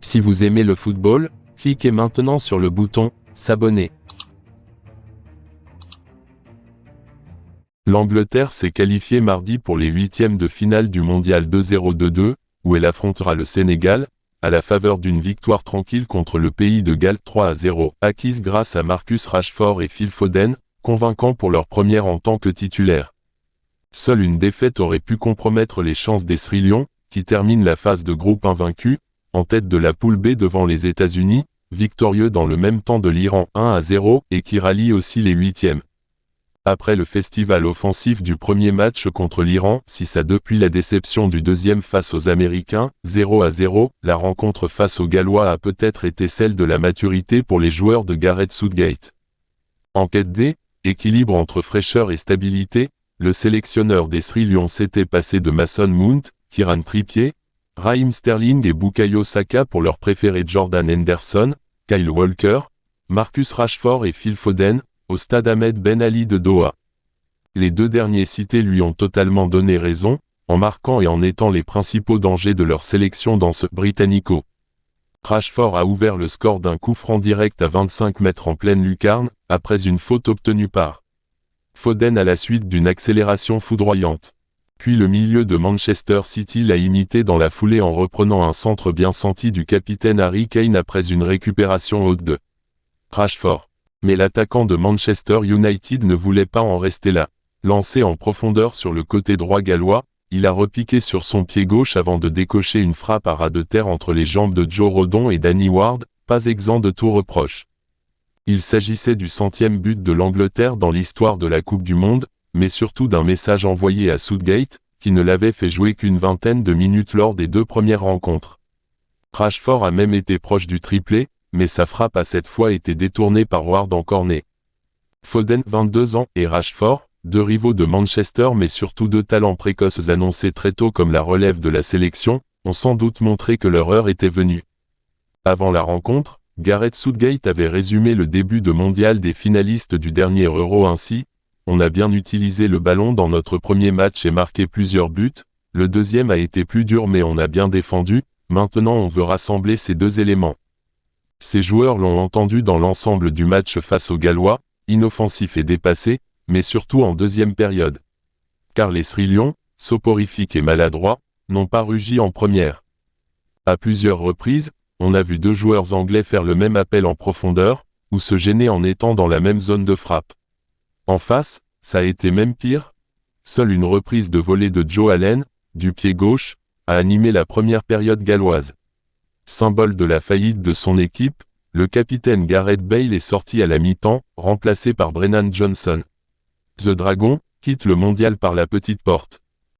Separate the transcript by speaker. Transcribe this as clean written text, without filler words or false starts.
Speaker 1: Si vous aimez le football, cliquez maintenant sur le bouton « S'abonner ». L'Angleterre s'est qualifiée mardi pour les huitièmes de finale du Mondial 2022, où elle affrontera le Sénégal, à la faveur d'une victoire tranquille contre le pays de Galles 3-0, acquise grâce à Marcus Rashford et Phil Foden, convaincants pour leur première en tant que titulaires. Seule une défaite aurait pu compromettre les chances des Sri Lions, qui terminent la phase de groupe invaincus, en tête de la poule B devant les États-Unis, victorieux dans le même temps de l'Iran 1-0 et qui rallie aussi les huitièmes. Après le festival offensif du premier match contre l'Iran 6-2 puis la déception du deuxième face aux Américains 0-0, la rencontre face aux Gallois a peut-être été celle de la maturité pour les joueurs de Gareth Southgate. Enquête D, équilibre entre fraîcheur et stabilité, le sélectionneur des Sri Lions s'était passé de Mason Mount, Kieran Trippier, Raheem Sterling et Bukayo Saka pour leur préféré Jordan Henderson, Kyle Walker, Marcus Rashford et Phil Foden, au stade Ahmed Ben Ali de Doha. Les deux derniers cités lui ont totalement donné raison, en marquant et en étant les principaux dangers de leur sélection dans ce Britannico. Rashford a ouvert le score d'un coup franc direct à 25 mètres en pleine lucarne, après une faute obtenue par Foden à la suite d'une accélération foudroyante. Puis le milieu de Manchester City l'a imité dans la foulée en reprenant un centre bien senti du capitaine Harry Kane après une récupération haute de Rashford. Mais l'attaquant de Manchester United ne voulait pas en rester là. Lancé en profondeur sur le côté droit gallois, il a repiqué sur son pied gauche avant de décocher une frappe à ras de terre entre les jambes de Joe Rodon et Danny Ward, pas exempt de tout reproche. Il s'agissait du 100e but de l'Angleterre dans l'histoire de la Coupe du Monde, mais surtout d'un message envoyé à Southgate, qui ne l'avait fait jouer qu'une vingtaine de minutes lors des deux premières rencontres. Rashford a même été proche du triplé, mais sa frappe a cette fois été détournée par Ward en corner. Foden, 22 ans, et Rashford, deux rivaux de Manchester mais surtout deux talents précoces annoncés très tôt comme la relève de la sélection, ont sans doute montré que leur heure était venue. Avant la rencontre, Gareth Southgate avait résumé le début de mondial des finalistes du dernier Euro ainsi: « On a bien utilisé le ballon dans notre premier match et marqué plusieurs buts, le deuxième a été plus dur mais on a bien défendu, maintenant on veut rassembler ces deux éléments. » Ces joueurs l'ont entendu dans l'ensemble du match face aux Gallois, inoffensifs et dépassés, mais surtout en deuxième période. Car les Sri Lions, soporifiques et maladroits, n'ont pas rugi en première. À plusieurs reprises, on a vu deux joueurs anglais faire le même appel en profondeur, ou se gêner en étant dans la même zone de frappe. En face, ça a été même pire. Seule une reprise de volée de Joe Allen, du pied gauche, a animé la première période galloise. Symbole de la faillite de son équipe, le capitaine Gareth Bale est sorti à la mi-temps, remplacé par Brennan Johnson. The Dragon quitte le mondial par la petite porte.